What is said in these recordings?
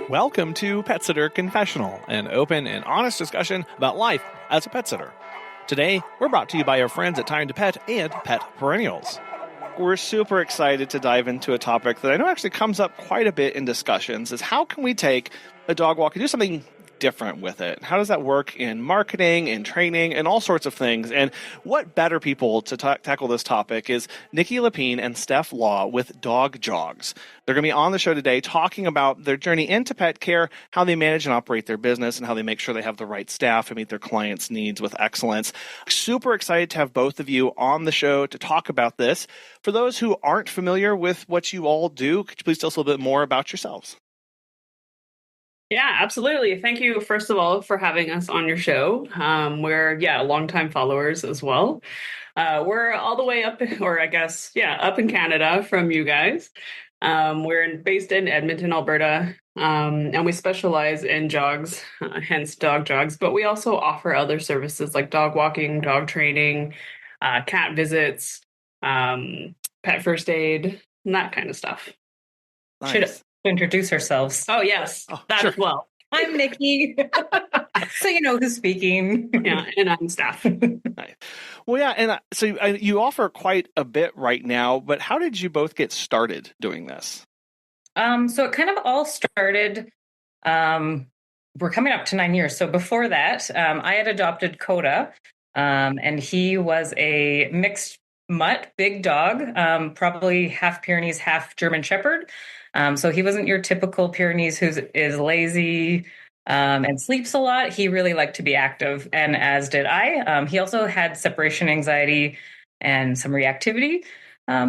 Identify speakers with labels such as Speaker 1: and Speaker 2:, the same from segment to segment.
Speaker 1: Welcome to Pet Sitter Confessional, an open and honest discussion about life as a pet sitter. Today, we're brought to you by our friends at Time to Pet and Pet Perennials. We're super excited to dive into a topic that I know actually comes up quite a bit in discussions, is how can we take a dog walk and do something different with it? How does that work in marketing and training and all sorts of things? And what better people to tackle this topic is Niki Lepine and Steph Law with Jogs. They're going to be on the show today talking about their journey into pet care, how they manage and operate their business, and how they make sure they have the right staff to meet their clients' needs with excellence. Super excited to have both of you on the show to talk about this. For those who aren't familiar with what you all do, could you please tell us a little bit more about yourselves?
Speaker 2: Yeah, absolutely. Thank you, first of all, for having us on your show. We're, longtime followers as well. We're all the way up, or I guess, up in Canada from you guys. We're based in Edmonton, Alberta, and we specialize in jogs, hence dog jogs, but we also offer other services like dog walking, dog training, cat visits, pet first aid, and that kind of stuff.
Speaker 3: Nice. Should introduce ourselves.
Speaker 2: Oh, yes, that
Speaker 1: sure.
Speaker 2: as well.
Speaker 3: I'm Niki. So you know who's speaking.
Speaker 2: Yeah, and I'm Steph.
Speaker 1: Nice. Well, yeah, and so you offer quite a bit right now, but how did you both get started doing this?
Speaker 3: So it kind of all started, we're coming up to 9 years. So before that, I had adopted Coda, and he was a mixed mutt, big dog, probably half Pyrenees, half German Shepherd. So he wasn't your typical Pyrenees who is lazy and sleeps a lot. He really liked to be active, and as did I. He also had separation anxiety and some reactivity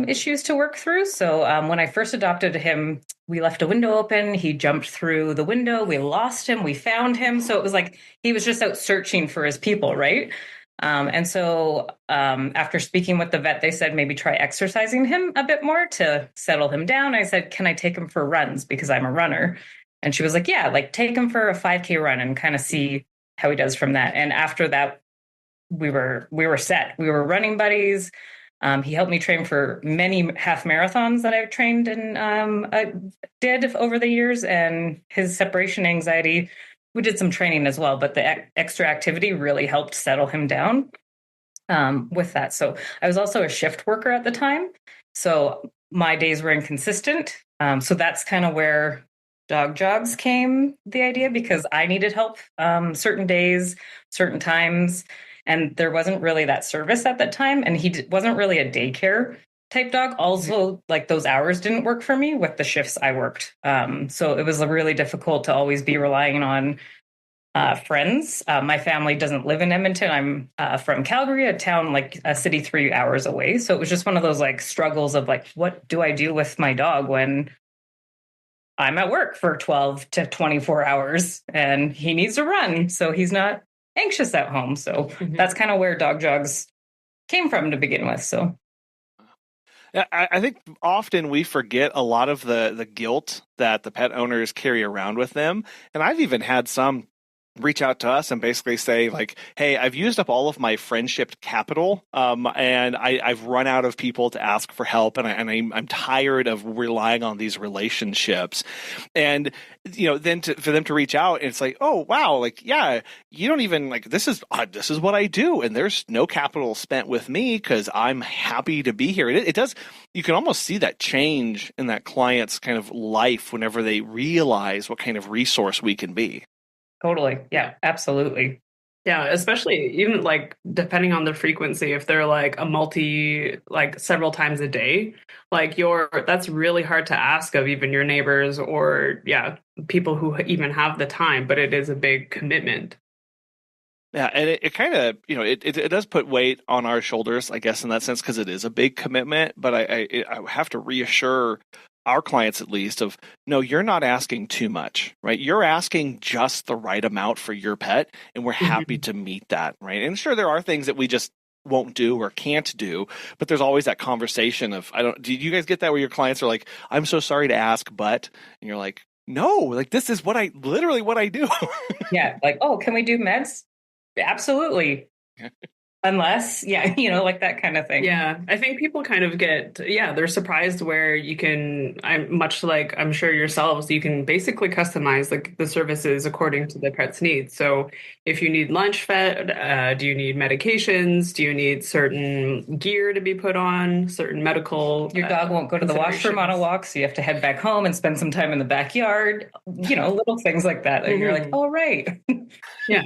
Speaker 3: issues to work through. So when I first adopted him, we left a window open. He jumped through the window. We lost him. We found him. So it was like he was just out searching for his people, right? And so after speaking with the vet, they said maybe try exercising him a bit more to settle him down. I said, can I take him for runs because I'm a runner? And she was like, yeah, like take him for a 5K run and kind of see how he does from that. And after that, we were set. We were running buddies. He helped me train for many half marathons that I've trained and did over the years. And his separation anxiety, we did some training as well, but the extra activity really helped settle him down with that. So I was also a shift worker at the time. So my days were inconsistent. So that's kind of where Dog Jogs came, the idea, because I needed help certain days, certain times. And there wasn't really that service at that time. And he wasn't really a daycare type dog. Also, like those hours didn't work for me with the shifts I worked. So it was really difficult to always be relying on friends. My family doesn't live in Edmonton. I'm from Calgary, a town like a city 3 hours away. So it was just one of those like struggles of like, what do I do with my dog when I'm at work for 12 to 24 hours and he needs to run? So he's not anxious at home. So that's kind of where Dog Jogs came from to begin with. So
Speaker 1: I think often we forget a lot of the guilt that the pet owners carry around with them. And I've even had some reach out to us and basically say like, hey, I've used up all of my friendship capital and I've run out of people to ask for help and I'm tired of relying on these relationships. And, then for them to reach out and it's like, oh, wow, like, yeah, you don't even like, this is what I do. And there's no capital spent with me because I'm happy to be here. It does, you can almost see that change in that client's kind of life whenever they realize what kind of resource we can be.
Speaker 3: Totally. Yeah, absolutely.
Speaker 2: Yeah, especially even like depending on the frequency, if they're like like several times a day, like that's really hard to ask of even your neighbors or people who even have the time, but it is a big commitment.
Speaker 1: Yeah, and it kind of, it does put weight on our shoulders, I guess, in that sense, because it is a big commitment. But I have to reassure our clients, at least, of no, you're not asking too much, right? You're asking just the right amount for your pet, and we're happy to meet that, right? And sure, there are things that we just won't do or can't do, but there's always that conversation of, do you guys get that where your clients are like, I'm so sorry to ask, but, and you're like, no, like this is literally what I do.
Speaker 3: Yeah, like, oh, can we do meds? Absolutely. Unless, yeah, like that kind of thing.
Speaker 2: Yeah, I think people kind of get, yeah, they're surprised where you can, I'm much like I'm sure yourselves, you can basically customize the services according to the pet's needs. So if you need lunch fed, do you need medications? Do you need certain gear to be put on, certain medical
Speaker 3: Your dog won't go to the washroom on a walk, so you have to head back home and spend some time in the backyard. Little things like that. And you're like, oh, right.
Speaker 2: Yeah.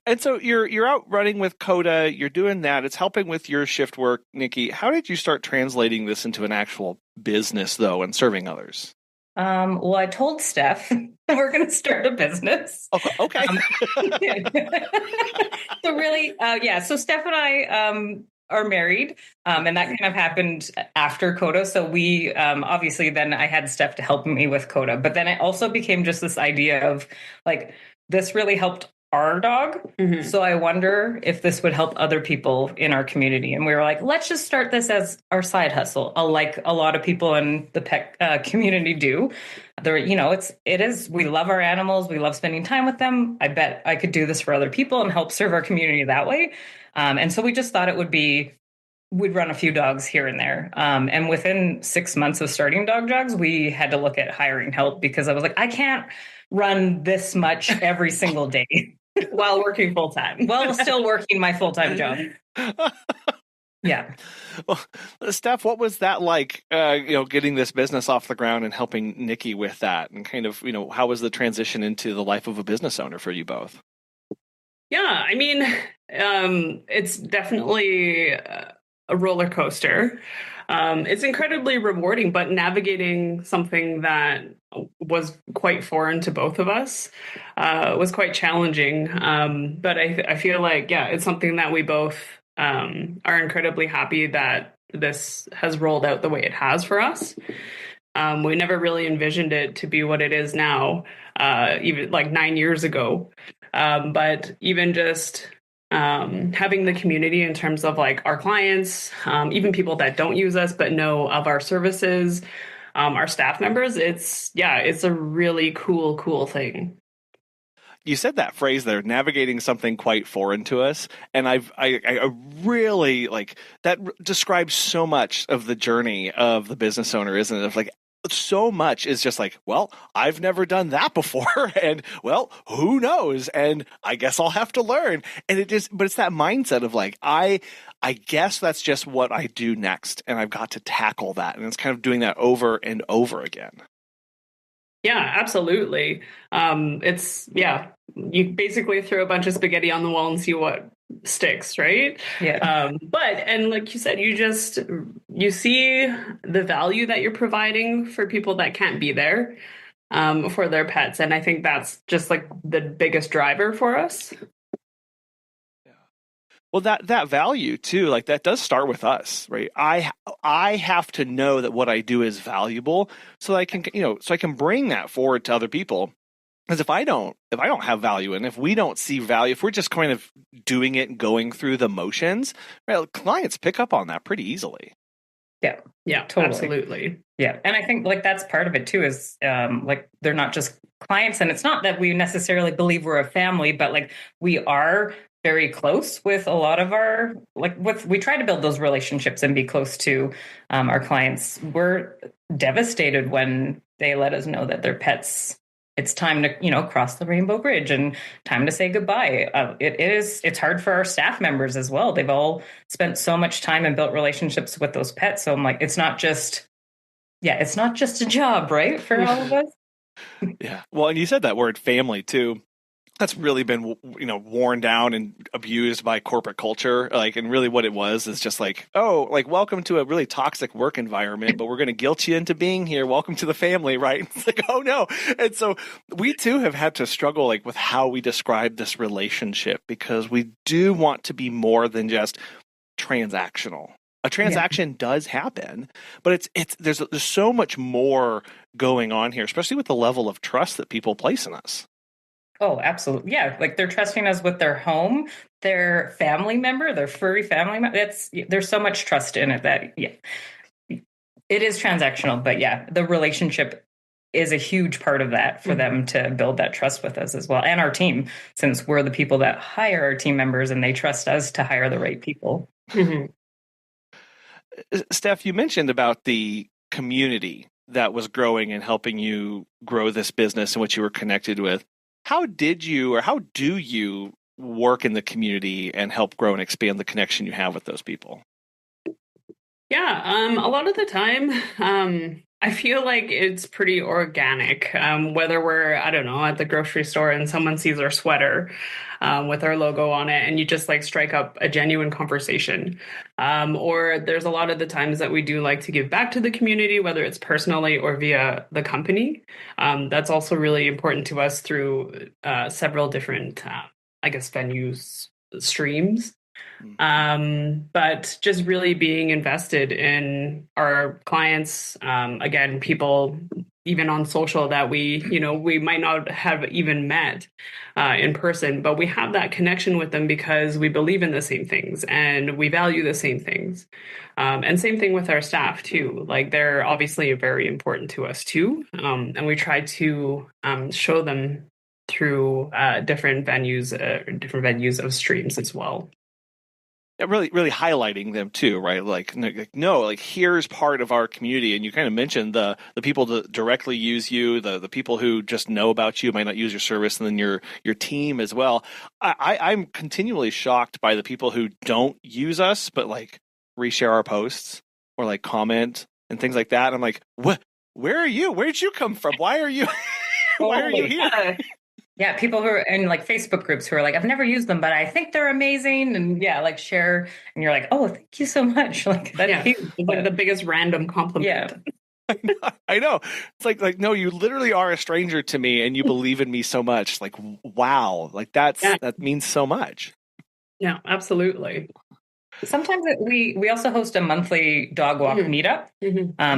Speaker 1: And so you're out running with Coda, you're doing that. It's helping with your shift work, Niki. How did you start translating this into an actual business though and serving others?
Speaker 3: Well, I told Steph we're going to start a business.
Speaker 1: Oh, okay.
Speaker 3: So really, yeah. So Steph and I are married, and that kind of happened after Coda. So we obviously then I had Steph to help me with Coda, but then it also became just this idea of like this really helped our dog. Mm-hmm. So I wonder if this would help other people in our community. And we were like, let's just start this as our side hustle, like a lot of people in the pet community do. There, it is, we love our animals. We love spending time with them. I bet I could do this for other people and help serve our community that way. And so we just thought we'd run a few dogs here and there. And within 6 months of starting Dog Jogs, we had to look at hiring help because I was like, I can't run this much every single day.
Speaker 2: While working full time.
Speaker 3: While still working my full-time job. Yeah.
Speaker 1: Well, Steph, what was that like, getting this business off the ground and helping Niki with that? And kind of, how was the transition into the life of a business owner for you both?
Speaker 2: Yeah, I mean, it's definitely a roller coaster. It's incredibly rewarding, but navigating something that was quite foreign to both of us was quite challenging. But I feel like, yeah, it's something that we both are incredibly happy that this has rolled out the way it has for us. We never really envisioned it to be what it is now, even like 9 years ago. But even just having the community in terms of like our clients, even people that don't use us but know of our services, our staff members, it's a really cool thing.
Speaker 1: You said that phrase there, navigating something quite foreign to us, and I really like that. Describes so much of the journey of the business owner, isn't it? Of like, so much is just like, well, I've never done that before, and well, who knows? And I guess I'll have to learn. And but it's that mindset of like, I guess that's just what I do next, and I've got to tackle that. And it's kind of doing that over and over again.
Speaker 2: Yeah, absolutely. You basically throw a bunch of spaghetti on the wall and see what sticks, right?
Speaker 3: Yeah.
Speaker 2: And like you said, you see the value that you're providing for people that can't be there for their pets. And I think that's just like the biggest driver for us.
Speaker 1: Well, that value too, like that does start with us, right? I have to know that what I do is valuable, so I can bring that forward to other people. Because if I don't have value, and if we don't see value, if we're just kind of doing it and going through the motions, right, clients pick up on that pretty easily.
Speaker 3: Yeah,
Speaker 2: totally. Absolutely.
Speaker 3: Yeah, and I think like that's part of it too. Is like they're not just clients, and it's not that we necessarily believe we're a family, but like we are very close with a lot of our we try to build those relationships and be close to our clients. We're devastated when they let us know that their pets, it's time to cross the rainbow bridge and time to say goodbye. It's hard for our staff members as well. They've all spent so much time and built relationships with those pets. So I'm like, it's not just a job, right, for all of us.
Speaker 1: Yeah. Well, and you said that word family too. That's really been, worn down and abused by corporate culture. Like, and really what it was is just like, oh, like, welcome to a really toxic work environment, but we're going to guilt you into being here. Welcome to the family, right? It's like, oh no. And so we too have had to struggle like with how we describe this relationship, because we do want to be more than just transactional. A transaction does happen, but there's so much more going on here, especially with the level of trust that people place in us.
Speaker 3: Oh, absolutely. Yeah. Like they're trusting us with their home, their family member, their furry family member. There's so much trust in it that, it is transactional, but yeah, the relationship is a huge part of that for them to build that trust with us as well, and our team, since we're the people that hire our team members and they trust us to hire the right people.
Speaker 1: Steph, you mentioned about the community that was growing and helping you grow this business and what you were connected with. How did you, or how do you work in the community and help grow and expand the connection you have with those people?
Speaker 2: Yeah, a lot of the time, I feel like it's pretty organic. Whether we're, I don't know, at the grocery store and someone sees our sweater with our logo on it, and you just like strike up a genuine conversation. Or there's a lot of the times that we do like to give back to the community, whether it's personally or via the company. That's also really important to us through several different, I guess, venues, streams. But just really being invested in our clients, again, people even on social that we might not have even met in person, but we have that connection with them because we believe in the same things and we value the same things. And same thing with our staff too. Like they're obviously very important to us too. And we try to show them through different venues of streams as well.
Speaker 1: Really, really highlighting them too, right? Like here's part of our community, and you kind of mentioned the people that directly use you, the people who just know about you might not use your service, and then your team as well. I'm continually shocked by the people who don't use us, but like reshare our posts or like comment and things like that. I'm like, what? Where are you? Where did you come from? Why are you? Why are you here?
Speaker 3: Yeah, people who are in like Facebook groups who are like, I've never used them, but I think they're amazing. And yeah, like share, and you're like, oh, thank you so much. Like that's huge.
Speaker 2: It's like the biggest random compliment.
Speaker 1: Yeah. I know. It's like, no, you literally are a stranger to me and you believe in me so much. Like, wow. Like that means so much.
Speaker 2: Yeah, absolutely.
Speaker 3: Sometimes we also host a monthly dog walk meetup.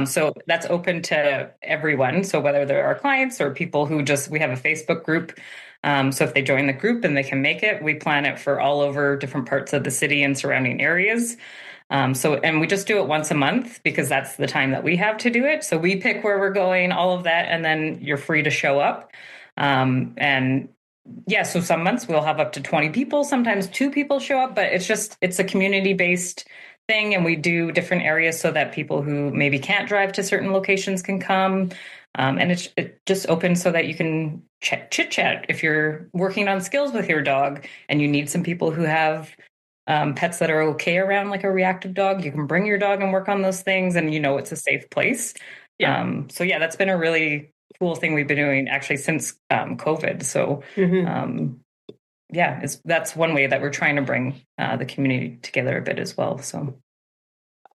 Speaker 3: So that's open to everyone. So whether they're our clients or people who we have a Facebook group. So if they join the group and they can make it, we plan it for all over different parts of the city and surrounding areas. And we just do it once a month because that's the time that we have to do it. So we pick where we're going, all of that, and then you're free to show up. And yeah, so some months we'll have up to 20 people, sometimes 2 people show up, but it's a community-based thing, and we do different areas so that people who maybe can't drive to certain locations can come. And it just opens so that you can chit-chat if you're working on skills with your dog and you need some people who have pets that are okay around, like a reactive dog. You can bring your dog and work on those things, and it's a safe place. Yeah. So yeah, that's been a really cool thing we've been doing actually since COVID. So that's one way that we're trying to bring the community together a bit as well. So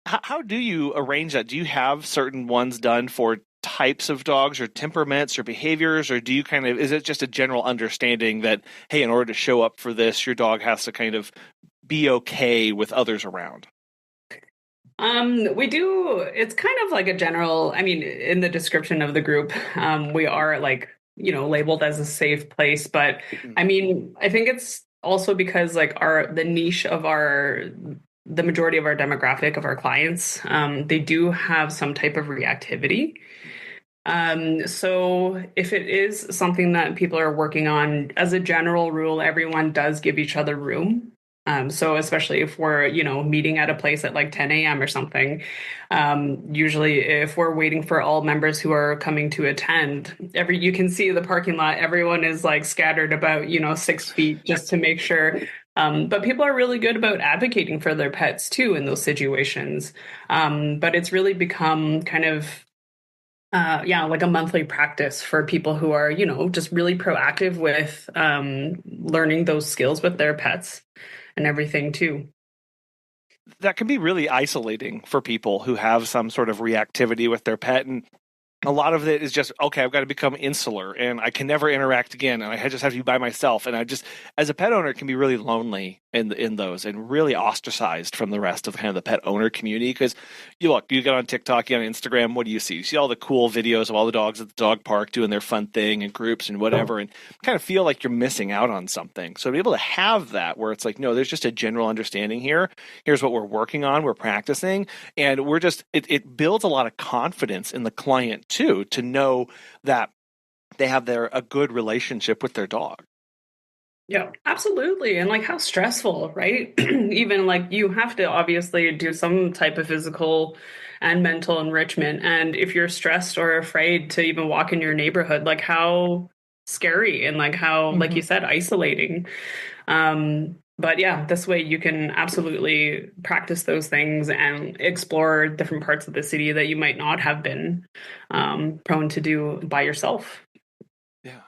Speaker 1: how do you arrange that? Do you have certain ones done for types of dogs or temperaments or behaviors, or do you is it just a general understanding that, hey, in order to show up for this, your dog has to kind of be okay with others around?
Speaker 2: We do, it's kind of like a general, in the description of the group, we are like, labeled as a safe place, but I think it's also because like the niche of the majority of our demographic of our clients, they do have some type of reactivity. So if it is something that people are working on, as a general rule, everyone does give each other room. So especially if we're, meeting at a place at like 10 a.m. or something, usually if we're waiting for all members who are coming to attend, you can see the parking lot, everyone is like scattered about, 6 feet just to make sure. But people are really good about advocating for their pets too in those situations. But it's really become kind of like a monthly practice for people who are, just really proactive with learning those skills with their pets and everything too.
Speaker 1: That can be really isolating for people who have some sort of reactivity with their pet. And a lot of it is just, okay, I've got to become insular and I can never interact again. And I just have to be by myself. And I just, as a pet owner, it can be really lonely in those and really ostracized from the rest of kind of the pet owner community. Because you get on TikTok, you get on Instagram, what do you see? You see all the cool videos of all the dogs at the dog park doing their fun thing and groups and whatever, and kind of feel like you're missing out on something. So to be able to have that where it's like, no, there's just a general understanding here. Here's what we're working on, we're practicing, and we're just, it builds a lot of confidence in the client too, to know that they have a good relationship with their dog.
Speaker 2: Yeah, absolutely. And like how stressful, right? Even like you have to obviously do some type of physical and mental enrichment. And if you're stressed or afraid to even walk in your neighborhood, like how scary and like how, like you said, isolating. But yeah, this way you can absolutely practice those things and explore different parts of the city that you might not have been prone to do by yourself.
Speaker 1: Yeah.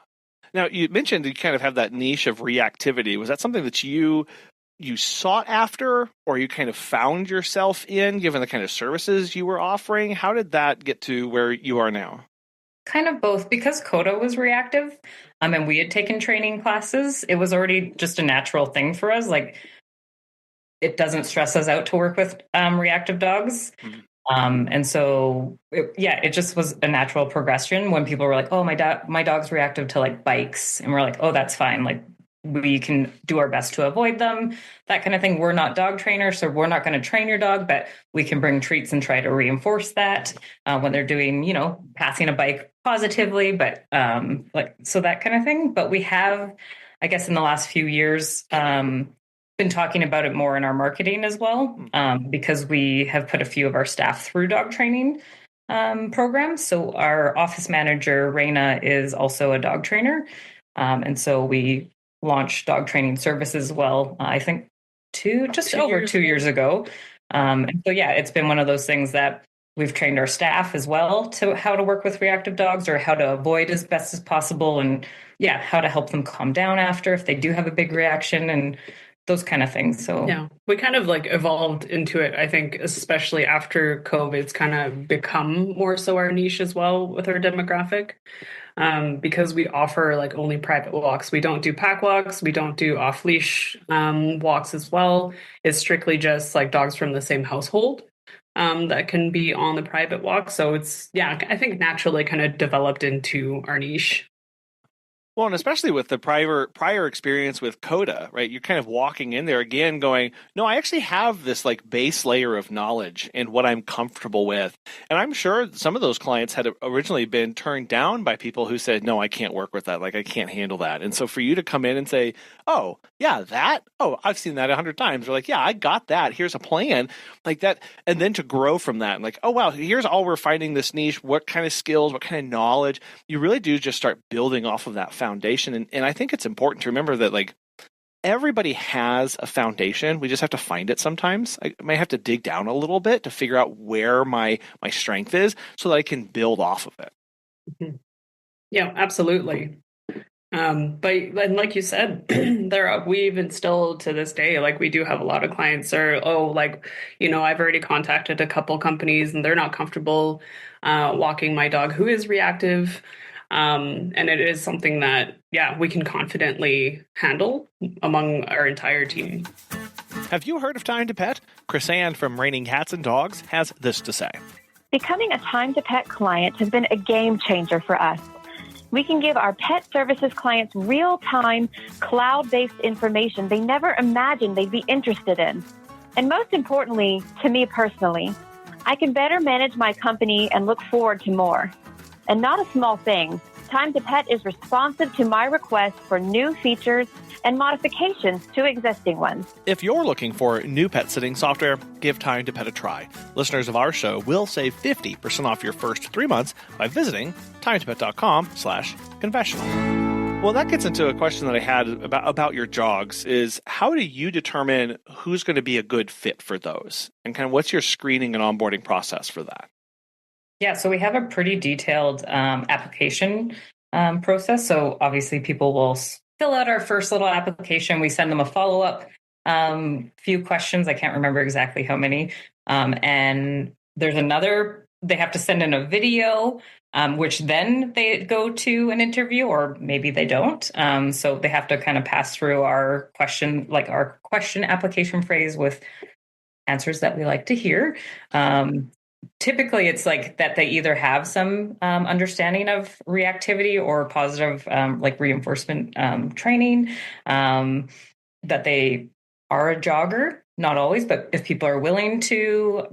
Speaker 1: Now, you mentioned you kind of have that niche of reactivity. Was that something that you sought after, or you kind of found yourself in, given the kind of services you were offering? How did that get to where you are now?
Speaker 3: Kind of both. Because Coda was reactive, and we had taken training classes, it was already just a natural thing for us. Like, it doesn't stress us out to work with reactive dogs.
Speaker 1: Mhm.
Speaker 3: And so, it just was a natural progression when people were like, oh, my dog's reactive to like bikes. And we're like, oh, that's fine. Like, we can do our best to avoid them, that kind of thing. We're not dog trainers, so we're not going to train your dog, but we can bring treats and try to reinforce that when they're doing, passing a bike positively, but so that kind of thing. But we have, I guess, in the last few years, been talking about it more in our marketing as well, because we have put a few of our staff through dog training programs. So our office manager, Raina, is also a dog trainer. And so we launched dog training services as well, I think over 2 years ago. And so, it's been one of those things that we've trained our staff as well to how to work with reactive dogs, or how to avoid as best as possible. And how to help them calm down after if they do have a big reaction and those kind of things. So
Speaker 2: yeah, we kind of like evolved into it, I think, especially after COVID's kind of become more so our niche as well with our demographic. Because we offer like only private walks. We don't do pack walks. We don't do off leash walks as well. It's strictly just like dogs from the same household that can be on the private walk. So it's, I think naturally kind of developed into our niche.
Speaker 1: Well, and especially with the prior experience with Coda, right? You're kind of walking in there again going, no, I actually have this like base layer of knowledge and what I'm comfortable with. And I'm sure some of those clients had originally been turned down by people who said, no, I can't work with that. Like, I can't handle that. And so for you to come in and say, oh, yeah, I've seen that 100 times. Or like, yeah, I got that. Here's a plan like that. And then to grow from that and like, oh, wow, here's all we're finding this niche. What kind of skills, what kind of knowledge? You really do just start building off of that foundation. And I think it's important to remember that like everybody has a foundation. We just have to find it sometimes. I might have to dig down a little bit to figure out where my strength is so that I can build off of it.
Speaker 2: Mm-hmm. Yeah, absolutely. But and like you said, we even still to this day, like we do have a lot of clients I've already contacted a couple companies and they're not comfortable walking my dog who is reactive. And it is something that, we can confidently handle among our entire team.
Speaker 1: Have you heard of Time to Pet? Chris-Anne from Raining Cats and Dogs has this to say.
Speaker 4: Becoming a Time to Pet client has been a game changer for us. We can give our pet services clients real-time, cloud-based information they never imagined they'd be interested in. And most importantly, to me personally, I can better manage my company and look forward to more. And not a small thing, Time to Pet is responsive to my requests for new features and modifications to existing ones.
Speaker 1: If you're looking for new pet sitting software, give Time to Pet a try. Listeners of our show will save 50% off your first 3 months by visiting timetopet.com/confessional. Well, that gets into a question that I had about your jogs is how do you determine who's going to be a good fit for those? And kind of what's your screening and onboarding process for that?
Speaker 3: Yeah, so we have a pretty detailed application process. So obviously people will fill out our first little application. We send them a follow-up few questions. I can't remember exactly how many. And there's they have to send in a video, which then they go to an interview, or maybe they don't. So they have to kind of pass through our question application phrase with answers that we like to hear. Typically, it's like that they either have some understanding of reactivity or positive reinforcement training, that they are a jogger, not always, but if people are willing to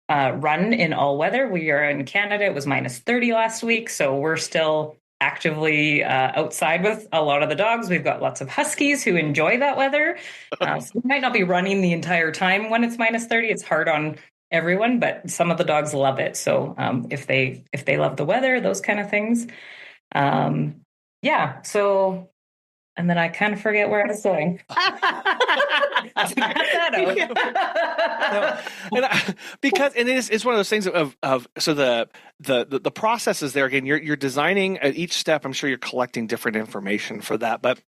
Speaker 3: run in all weather. We are in Canada. It was -30 last week, so we're still actively outside with a lot of the dogs. We've got lots of huskies who enjoy that weather. So we might not be running the entire time when it's -30. It's hard on everyone, but some of the dogs love it. So if they love the weather, those kind of things. Yeah. So, and then I kind of forget where I was going.
Speaker 1: Because it's one of those things of so the process is there again. You're designing at each step. I'm sure you're collecting different information for that, but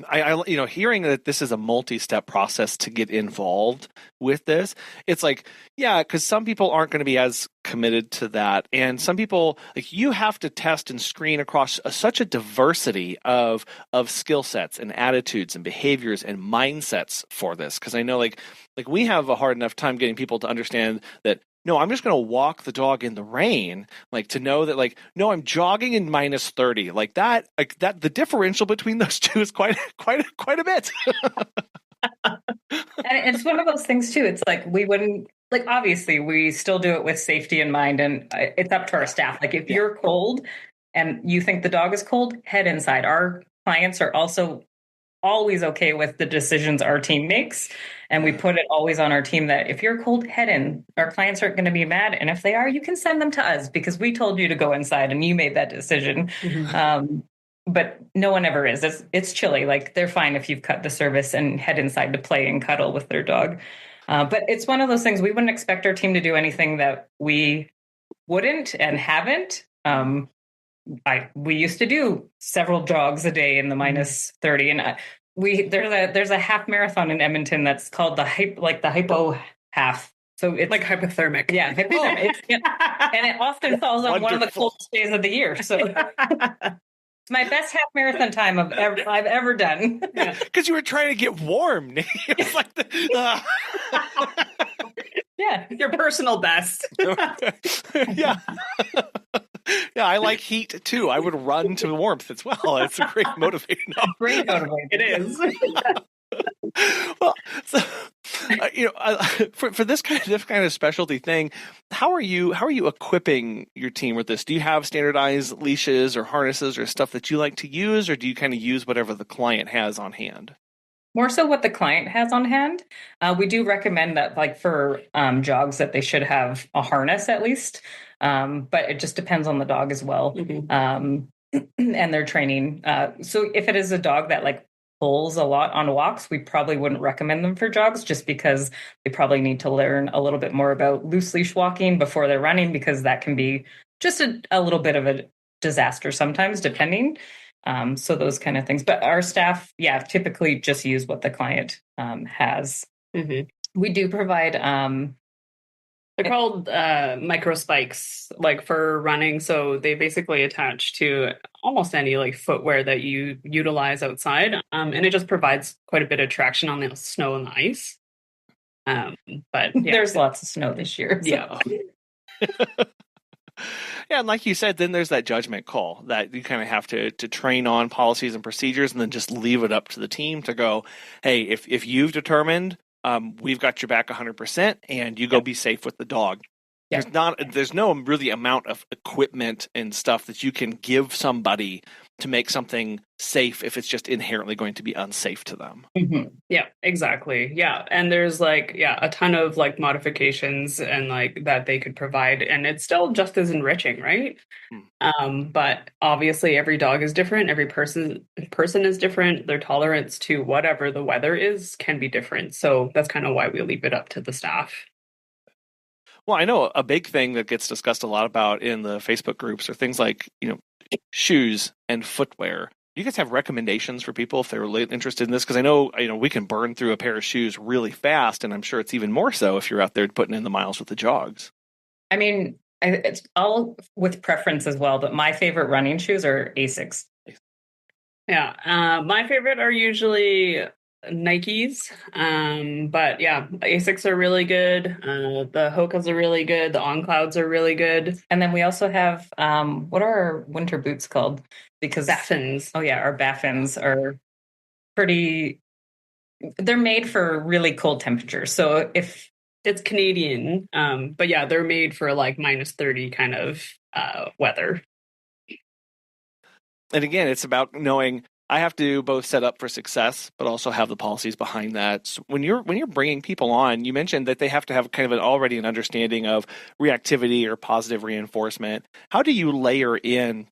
Speaker 1: I hearing that this is a multi-step process to get involved with this, it's like, yeah, because some people aren't going to be as committed to that, and some people, like, you have to test and screen across such a diversity of skill sets and attitudes and behaviors and mindsets for this. Because I know, like we have a hard enough time getting people to understand that, no, I'm just going to walk the dog in the rain, like, to know that, like, no, I'm jogging in -30, like that, the differential between those two is quite a bit.
Speaker 3: And it's one of those things too. It's like, we wouldn't, like, obviously we still do it with safety in mind, and it's up to our staff. Like, if you're cold and you think the dog is cold, head inside. Our clients are also always okay with the decisions our team makes. And we put it always on our team that if you're cold, head in. Our clients aren't going to be mad. And if they are, you can send them to us because we told you to go inside and you made that decision. But no one ever is. It's chilly. Like, they're fine if you've cut the service and head inside to play and cuddle with their dog. But it's one of those things, we wouldn't expect our team to do anything that we wouldn't and haven't. We used to do several jogs a day in the -30, and there's a half marathon in Edmonton that's called the hypo half. So it's
Speaker 2: like hypothermic.
Speaker 3: Yeah, hypothermic. And it often falls on one of the coldest days of the year. So it's my best half marathon time I've ever done.
Speaker 1: Because you were trying to get warm. It's like
Speaker 3: yeah,
Speaker 2: your personal best.
Speaker 1: Yeah. Yeah, I like heat too. I would run to warmth as well. It's a great motivator.
Speaker 3: Great motivator.
Speaker 2: It is.
Speaker 1: Well, so, for this kind of specialty thing, how are you equipping your team with this? Do you have standardized leashes or harnesses or stuff that you like to use, or do you kind of use whatever the client has on hand?
Speaker 3: More so what the client has on hand. We do recommend that, like, for jogs, that they should have a harness at least, but it just depends on the dog as well, and their training. So if it is a dog that, like, pulls a lot on walks, we probably wouldn't recommend them for jogs, just because they probably need to learn a little bit more about loose leash walking before they're running, because that can be just a little bit of a disaster sometimes, depending. So those kind of things. But our staff, typically just use what the client has. We do provide...
Speaker 2: they're called micro spikes, like, for running. So they basically attach to almost any, like, footwear that you utilize outside. And it just provides quite a bit of traction on the snow and the ice. But
Speaker 3: there's lots of snow this year. So.
Speaker 2: Yeah.
Speaker 1: Yeah, and like you said, then there's that judgment call that you kind of have to train on policies and procedures, and then just leave it up to the team to go, hey, if you've determined we've got your back 100%, and you go be safe with the dog. There's no really amount of equipment and stuff that you can give somebody to make something safe if it's just inherently going to be unsafe to them.
Speaker 2: Yeah, exactly. Yeah. And there's, like, a ton of, like, modifications and, like, that they could provide, and it's still just as enriching, right? But obviously every dog is different. Every person is different. Their tolerance to whatever the weather is can be different. So that's kind of why we leave it up to the staff.
Speaker 1: Well, I know a big thing that gets discussed a lot about in the Facebook groups are things like, shoes and footwear. Do you guys have recommendations for people if they're really interested in this? Because I know we can burn through a pair of shoes really fast, and I'm sure it's even more so if you're out there putting in the miles with the jogs.
Speaker 3: I mean, it's all with preference as well, but my favorite running shoes are Asics.
Speaker 2: Yeah, my favorite are usually Nikes, but yeah, Asics are really good. The Hokas are really good. The On Clouds are really good.
Speaker 3: And then we also have what are our winter boots called? Because
Speaker 2: Baffins.
Speaker 3: Oh yeah, our Baffins are pretty. They're made for really cold temperatures. So if
Speaker 2: It's Canadian, but yeah, they're made for like -30 kind of weather.
Speaker 1: And again, it's about knowing I have to both set up for success, but also have the policies behind that. So when you're bringing people on, you mentioned that they have to have kind of already an understanding of reactivity or positive reinforcement. How do you layer in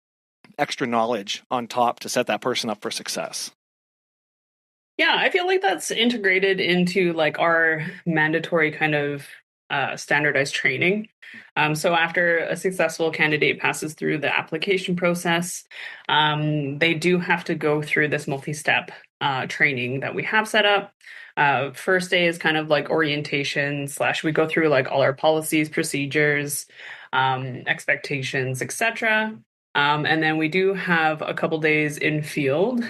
Speaker 1: extra knowledge on top to set that person up for success?
Speaker 2: Yeah, I feel like that's integrated into like our mandatory kind of standardized training. So after a successful candidate passes through the application process, they do have to go through this multi-step training that we have set up. First day is kind of like orientation / we go through like all our policies, procedures, expectations, etc. And then we do have a couple days in field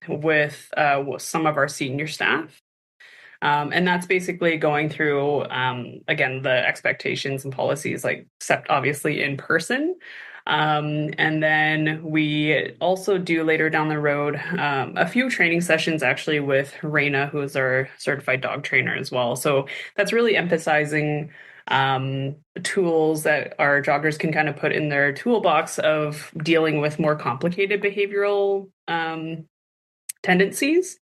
Speaker 2: with some of our senior staff. And that's basically going through, again, the expectations and policies, like except obviously in person. And then we also do later down the road a few training sessions actually with Reina, who is our certified dog trainer as well. So that's really emphasizing tools that our joggers can kind of put in their toolbox of dealing with more complicated behavioral tendencies.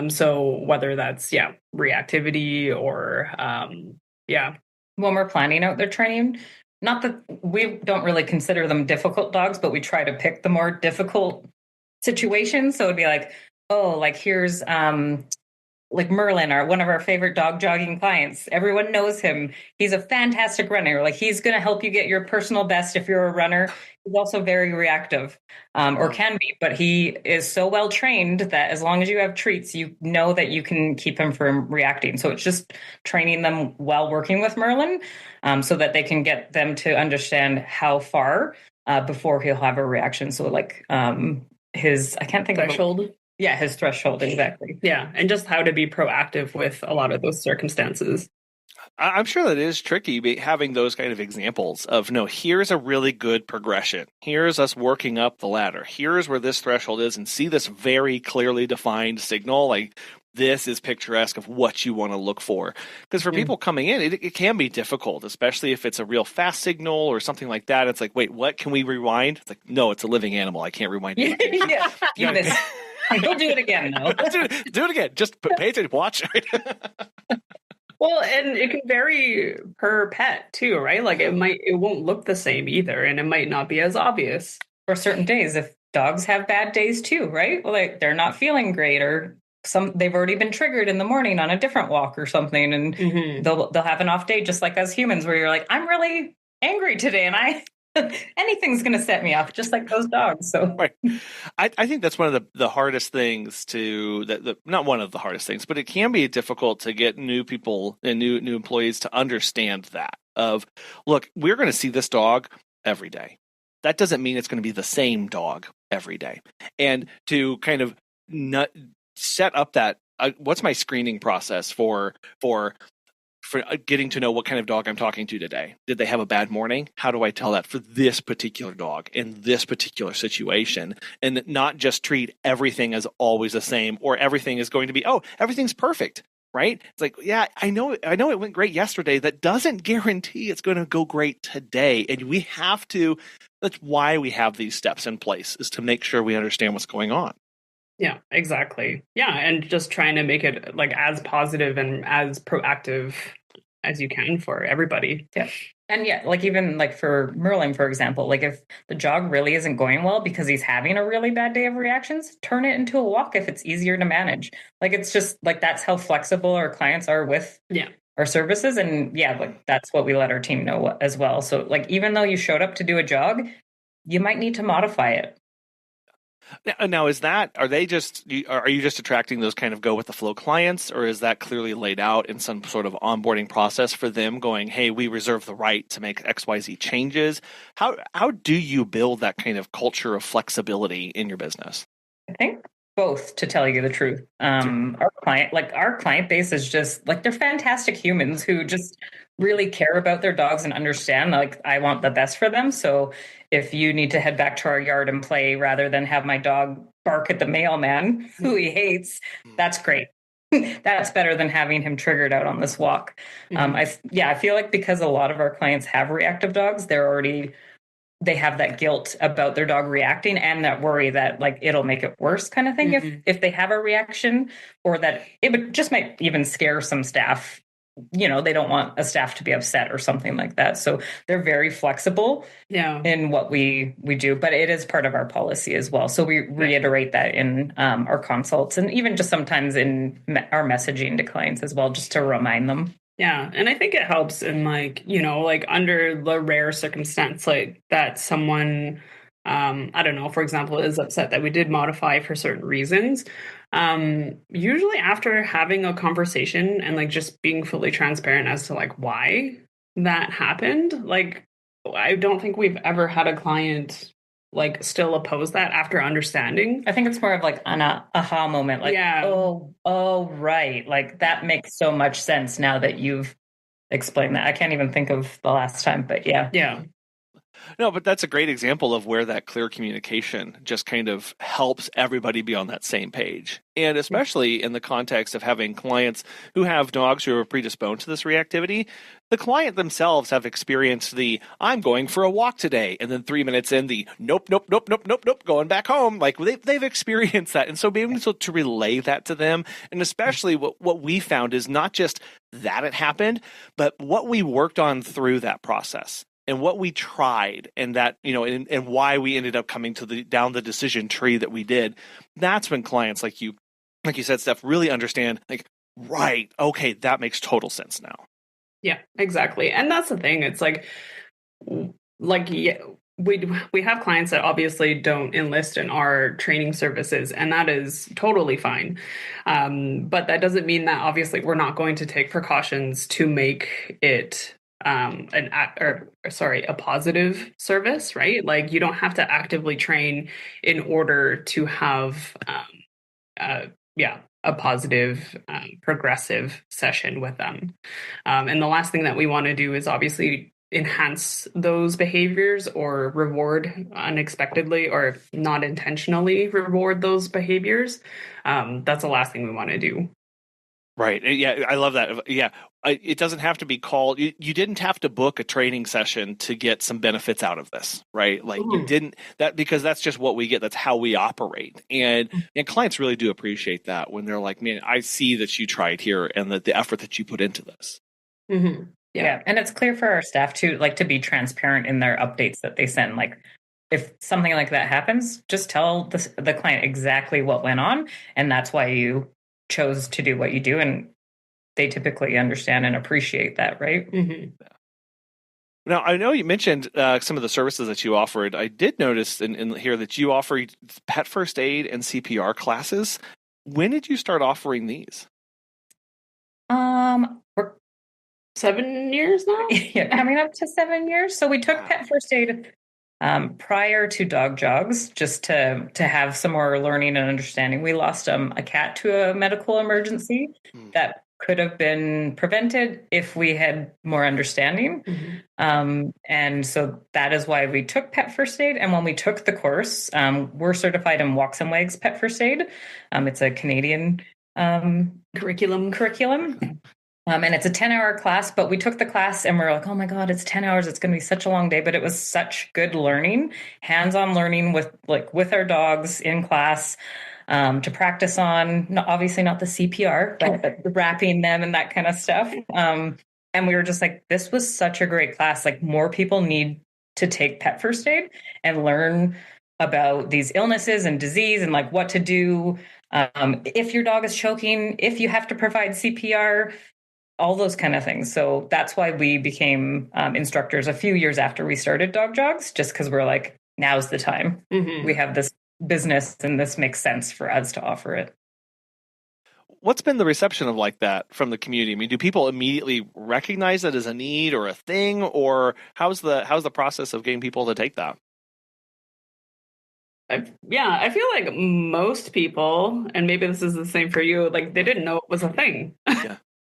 Speaker 2: So whether that's reactivity or
Speaker 3: When we're planning out their training, not that we don't really consider them difficult dogs, but we try to pick the more difficult situations. So it'd be like, oh, like here's like Merlin, one of our favorite dog jogging clients. Everyone knows him. He's a fantastic runner. Like he's going to help you get your personal best if you're a runner. He's also very reactive, or can be, but he is so well trained that as long as you have treats, you know that you can keep him from reacting. So it's just training them while working with Merlin, so that they can get them to understand how far before he'll have a reaction. So like his, I can't think
Speaker 2: threshold.
Speaker 3: of yeah, his threshold, exactly.
Speaker 2: Yeah, and just how to be proactive with a lot of those circumstances.
Speaker 1: I'm sure that is tricky, having those kind of examples of, no, here's a really good progression. Here's us working up the ladder. Here's where this threshold is, and see this very clearly defined signal. Like, this is picturesque of what you want to look for. Because for people coming in, it can be difficult, especially if it's a real fast signal or something like that. It's like, wait, what? Can we rewind? It's like, no, it's a living animal. I can't rewind it.
Speaker 3: Yeah, you missed. Don't do it again, though.
Speaker 1: do it again. Just pay attention. Watch.
Speaker 2: Well, and it can vary per pet too, right? Like it won't look the same either, and it might not be as obvious.
Speaker 3: For certain days, if dogs have bad days too, right? Well, like they're not feeling great, or they've already been triggered in the morning on a different walk or something, and they'll have an off day, just like us humans, where you're like, I'm really angry today, and anything's going to set me off, just like those dogs. So,
Speaker 1: right. I think that's one of the hardest things not one of the hardest things, but it can be difficult to get new people and new employees to understand that of, look, we're going to see this dog every day. That doesn't mean it's going to be the same dog every day. And to kind of set up that, what's my screening process for getting to know what kind of dog I'm talking to today. Did they have a bad morning? How do I tell that for this particular dog in this particular situation? And not just treat everything as always the same, or everything is going to be, everything's perfect, right? It's like, yeah, I know it went great yesterday. That doesn't guarantee it's going to go great today. And that's why we have these steps in place, is to make sure we understand what's going on.
Speaker 2: Yeah, exactly. Yeah, and just trying to make it like as positive and as proactive as you can for everybody.
Speaker 3: Yeah. And yeah, like even like for Merlin, for example, like if the jog really isn't going well because he's having a really bad day of reactions, turn it into a walk if it's easier to manage. Like it's just like that's how flexible our clients are with our services. And yeah, like that's what we let our team know as well. So like even though you showed up to do a jog, you might need to modify it.
Speaker 1: Now, are you just attracting those kind of go with the flow clients, or is that clearly laid out in some sort of onboarding process for them going, hey, we reserve the right to make XYZ changes? How do you build that kind of culture of flexibility in your business?
Speaker 3: I think both, to tell you the truth. Our client base is just like, they're fantastic humans who just really care about their dogs and understand, like, I want the best for them. So if you need to head back to our yard and play rather than have my dog bark at the mailman who he hates, that's great. that's better than having him triggered out on this walk. I feel like because a lot of our clients have reactive dogs, they have that guilt about their dog reacting and that worry that like it'll make it worse kind of thing if they have a reaction, or that it would just might even scare some staff. They don't want a staff to be upset or something like that. So they're very flexible in what we do, but it is part of our policy as well. So we reiterate that in our consults, and even just sometimes in our messaging to clients as well, just to remind them.
Speaker 2: Yeah. And I think it helps in like, like under the rare circumstance, like that someone, I don't know, for example, is upset that we did modify for certain reasons. Usually after having a conversation and like just being fully transparent as to like why that happened, like I don't think we've ever had a client like still oppose that after understanding.
Speaker 3: I think it's more of like an aha moment, like, oh, right. Like that makes so much sense now that you've explained that. I can't even think of the last time, but yeah.
Speaker 2: Yeah.
Speaker 1: No, but that's a great example of where that clear communication just kind of helps everybody be on that same page. And especially in the context of having clients who have dogs who are predisposed to this reactivity, the client themselves have experienced the, I'm going for a walk today. And then 3 minutes in, the nope, going back home. Like they've experienced that. And so being able to relay that to them, and especially what we found is not just that it happened, but what we worked on through that process. And what we tried, and that, and why we ended up coming to down the decision tree that we did. That's when clients like you said, Steph, really understand, like, right, okay, that makes total sense now.
Speaker 2: Yeah, exactly. And that's the thing. It's like yeah, we have clients that obviously don't enlist in our training services, and that is totally fine. But that doesn't mean that obviously we're not going to take precautions to make it a positive service, right? Like you don't have to actively train in order to have a positive progressive session with them. And the last thing that we want to do is obviously enhance those behaviors or reward unexpectedly or not intentionally reward those behaviors. That's the last thing we want to do.
Speaker 1: Right. Yeah, I love that. Yeah, it doesn't have to be called. You didn't have to book a training session to get some benefits out of this, right? Like you didn't because that's just what we get. That's how we operate, and clients really do appreciate that when they're like, "Man, I see that you tried here and the effort that you put into this."
Speaker 2: Mm-hmm.
Speaker 3: Yeah, and it's clear for our staff to like to be transparent in their updates that they send. Like, if something like that happens, just tell the client exactly what went on, and that's why you chose to do what you do, and they typically understand and appreciate that, right?
Speaker 2: Mm-hmm.
Speaker 1: Now, I know you mentioned some of the services that you offered. I did notice in here that you offer pet first aid and CPR classes. When did you start offering these?
Speaker 3: We're
Speaker 2: 7 years now.
Speaker 3: Yeah, coming up to 7 years. So we took pet first aid prior to dog jogs, just to have some more learning and understanding. We lost a cat to a medical emergency that could have been prevented if we had more understanding. And so that is why we took pet first aid. And when we took the course, we're certified in Walks and Wags pet first aid. It's a Canadian curriculum. And it's a 10-hour class, but we took the class and we're like, oh my God, it's 10 hours. It's going to be such a long day. But it was such good learning, hands-on learning with our dogs in class, to practice on, obviously not the CPR, but wrapping them and that kind of stuff. And we were just like, this was such a great class. Like more people need to take pet first aid and learn about these illnesses and disease and like what to do. If your dog is choking, if you have to provide CPR, all those kind of things. So that's why we became instructors a few years after we started Dog Jogs, just because we're like, now's the time. We have this business and this makes sense for us to offer it.
Speaker 1: What's been the reception of like that from the community? I mean, do people immediately recognize it as a need or a thing, or how's the process of getting people to take that?
Speaker 2: I feel like most people, and maybe this is the same for you, like they didn't know it was a thing.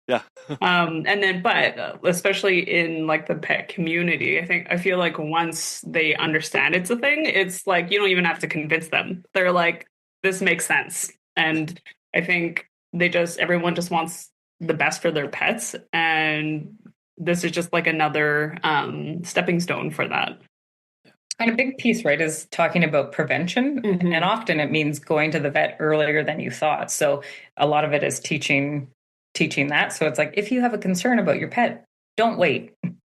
Speaker 1: Yeah.
Speaker 2: And then, but especially in like the pet community, I feel like once they understand it's a thing, it's like you don't even have to convince them. They're like, this makes sense. And I think everyone just wants the best for their pets. And this is just like another stepping stone for that.
Speaker 3: And a big piece, right, is talking about prevention.
Speaker 2: Mm-hmm.
Speaker 3: And often it means going to the vet earlier than you thought. So a lot of it is teaching that. So it's like, if you have a concern about your pet, don't wait.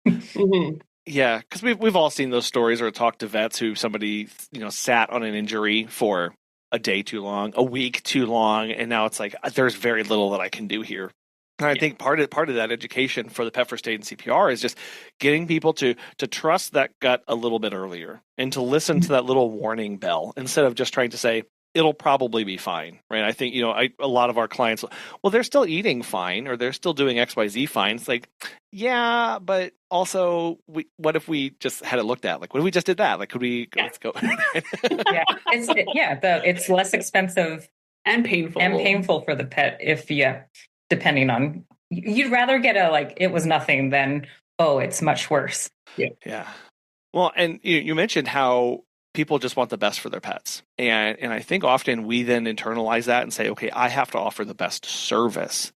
Speaker 2: Mm-hmm.
Speaker 1: Yeah, because we've all seen those stories or talked to vets who somebody sat on an injury for a day too long, a week too long, and now it's like there's very little that I can do here. And I think part of that education for the pet first aid and CPR is just getting people to trust that gut a little bit earlier and to listen to that little warning bell instead of just trying to say it'll probably be fine, right? I think a lot of our clients, well, they're still eating fine or they're still doing XYZ fine. It's like, yeah, but also, what if we just had it looked at? Like, what if we just did that? Like, could we?
Speaker 2: Yeah.
Speaker 1: Let's go.
Speaker 3: It's less expensive
Speaker 2: and painful
Speaker 3: for the pet depending on, you'd rather get it was nothing than, oh, it's much worse.
Speaker 1: Yeah. Well, and you mentioned how people just want the best for their pets. And I think often we then internalize that and say, okay, I have to offer the best service.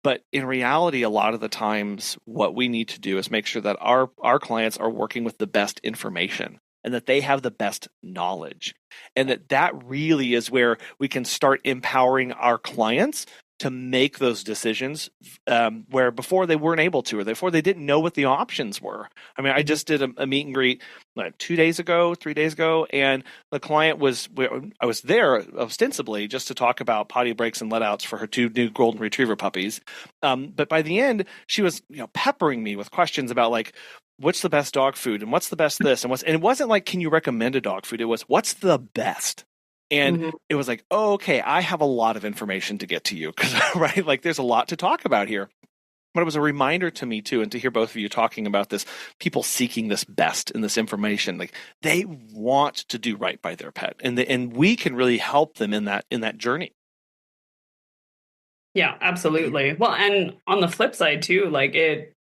Speaker 1: But in reality, a lot of the times what we need to do is make sure that our clients are working with the best information and that they have the best knowledge. And that really is where we can start empowering our clients to make those decisions where before they weren't able to, or before they didn't know what the options were. I mean, I just did a meet and greet 3 days ago, and the client I was there ostensibly just to talk about potty breaks and let outs for her 2 new golden retriever puppies. But by the end, she was peppering me with questions about like, what's the best dog food and what's the best this and it wasn't like, can you recommend a dog food? It was, what's the best? And it was like, oh, okay, I have a lot of information to get to you, right? Like there's a lot to talk about here. But it was a reminder to me too, and to hear both of you talking about this, people seeking this best and this information, like they want to do right by their pet, and we can really help them in that journey.
Speaker 2: Yeah, absolutely. Well, and on the flip side too, like it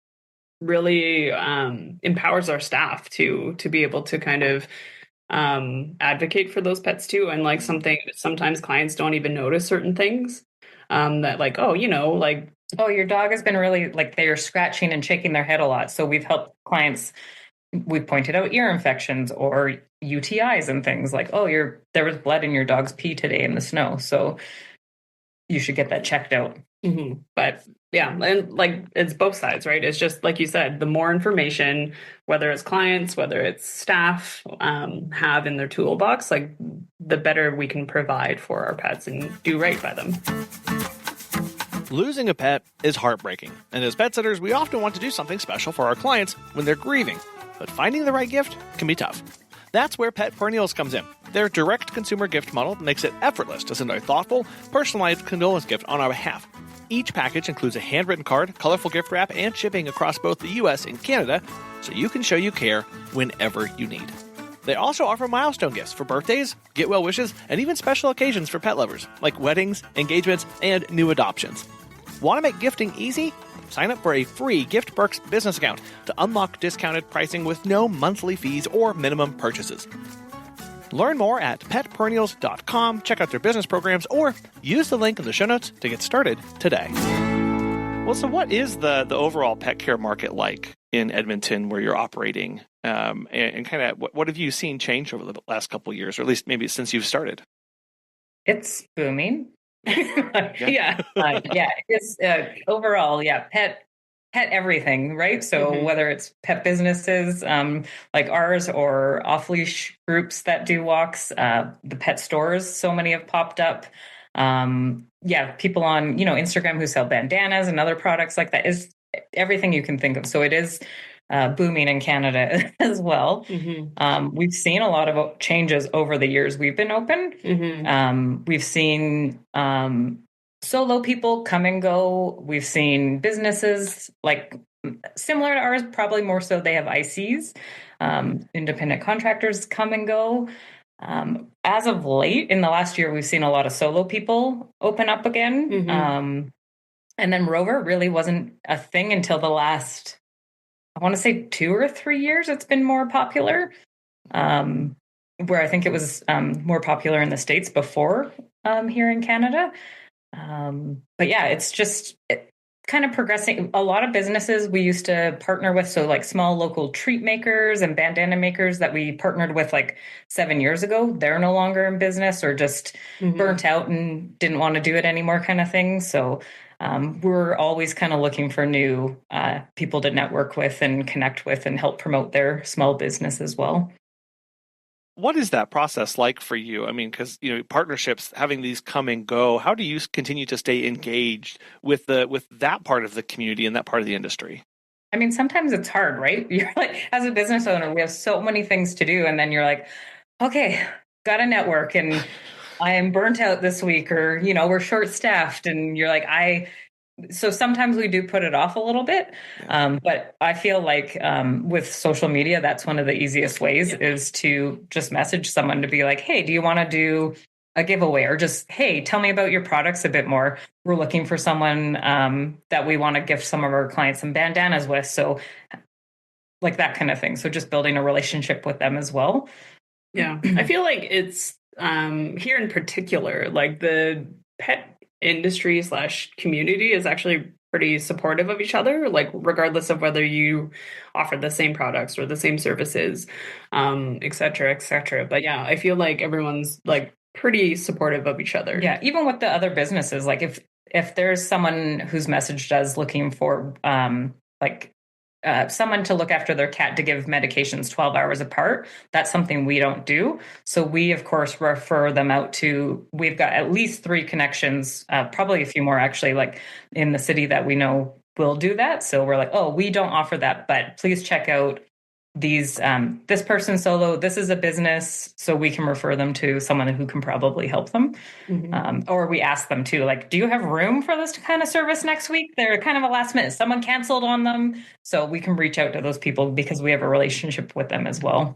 Speaker 2: really empowers our staff to be able to kind of advocate for those pets too. And like sometimes clients don't even notice certain things that like, oh, like,
Speaker 3: oh, your dog has been really like they're scratching and shaking their head a lot. So we've helped clients. We've pointed out ear infections or UTIs and things like, oh, there was blood in your dog's pee today in the snow. So you should get that checked out.
Speaker 2: Mm-hmm. But yeah, and like it's both sides, right? It's just like you said, the more information, whether it's clients, whether it's staff have in their toolbox, like the better we can provide for our pets and do right by them.
Speaker 1: Losing a pet is heartbreaking, and as pet sitters, we often want to do something special for our clients when they're grieving, but finding the right gift can be tough. That's where Pet Perennials comes in. Their direct consumer gift model makes it effortless to send a thoughtful, personalized condolence gift on our behalf. Each package includes a handwritten card, colorful gift wrap, and shipping across both the US and Canada, so you can show you care whenever you need. They also offer milestone gifts for birthdays, get well wishes, and even special occasions for pet lovers, like weddings, engagements, and new adoptions. Want to make gifting easy? Sign up for a free Gift Perks business account to unlock discounted pricing with no monthly fees or minimum purchases. Learn more at petperennials.com, check out their business programs, or use the link in the show notes to get started today. Well, so what is the overall pet care market like in Edmonton where you're operating? And kind of what have you seen change over the last couple of years, or at least maybe since you've started?
Speaker 3: It's booming.
Speaker 2: Yeah.
Speaker 3: It's overall, pet everything, right? So whether it's pet businesses like ours or off-leash groups that do walks, the pet stores, so many have popped up. People on, Instagram who sell bandanas and other products like that, is everything you can think of. So it is booming in Canada as well. We've seen a lot of changes over the years we've been open. We've seen solo people come and go. We've seen businesses like similar to ours, probably more so they have ICs, independent contractors come and go. As of late, in the last year, we've seen a lot of solo people open up again. And then Rover really wasn't a thing until the last, I want to say 2 or 3 years, it's been more popular, where I think it was more popular in the States before here in Canada. But yeah, it's just kind of progressing. A lot of businesses we used to partner with, so like small local treat makers and bandana makers that we partnered with like 7 years ago, they're no longer in business or just burnt out and didn't want to do it anymore, kind of thing. So we're always kind of looking for new people to network with and connect with and help promote their small business as well.
Speaker 1: What is that process like for you? I mean, because partnerships, having these come and go, how do you continue to stay engaged with that part of the community and that part of the industry?
Speaker 3: I mean, sometimes it's hard, right? You're like, as a business owner, we have so many things to do, and then you're like, okay, got to network, and I am burnt out this week, or we're short staffed, and you're like, so sometimes we do put it off a little bit. But I feel like with social media, that's one of the easiest ways is to just message someone to be like, hey, do you want to do a giveaway? Or just, hey, tell me about your products a bit more. We're looking for someone that we want to gift some of our clients some bandanas with. So like that kind of thing. So just building a relationship with them as well.
Speaker 2: Yeah. I feel like it's here in particular, like the pet industry / community is actually pretty supportive of each other, like regardless of whether you offer the same products or the same services, et cetera, et cetera. But yeah, I feel like everyone's like pretty supportive of each other.
Speaker 3: Yeah, even with the other businesses, like if there's someone who's messaged us looking for someone to look after their cat to give medications 12 hours apart, that's something we don't do. So we, of course, refer them out to, we've got at least 3 connections, probably a few more actually, like in the city that we know will do that. So we're like, oh, we don't offer that, but please check out these, this person solo, this is a business, so we can refer them to someone who can probably help them. Or we ask them too, like, do you have room for this kind of service next week? They're kind of a last minute, someone canceled on them. So we can reach out to those people because we have a relationship with them as well.